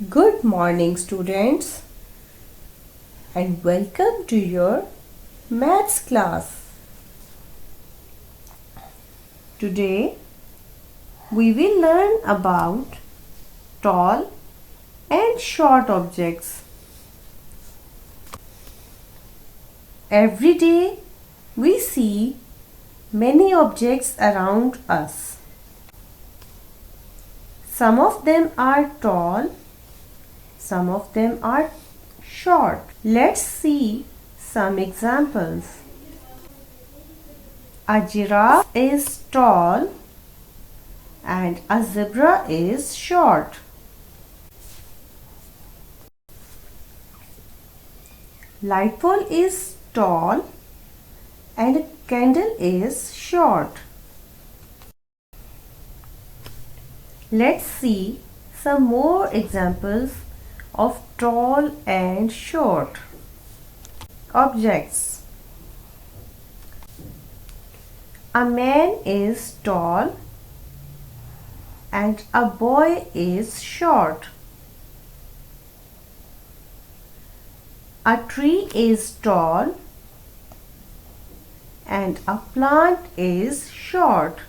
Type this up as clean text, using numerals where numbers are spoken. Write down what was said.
Good morning, students, and welcome to your maths class. Today, we will learn about tall and short objects. Every day, we see many objects around us. Some of them are tall, some of them are short. Let's see some examples. A giraffe is tall and a zebra is short. Light pole is tall and a candle is short. Let's see some more examples of tall and short objects. A man is tall and a boy is short. A tree is tall and a plant is short.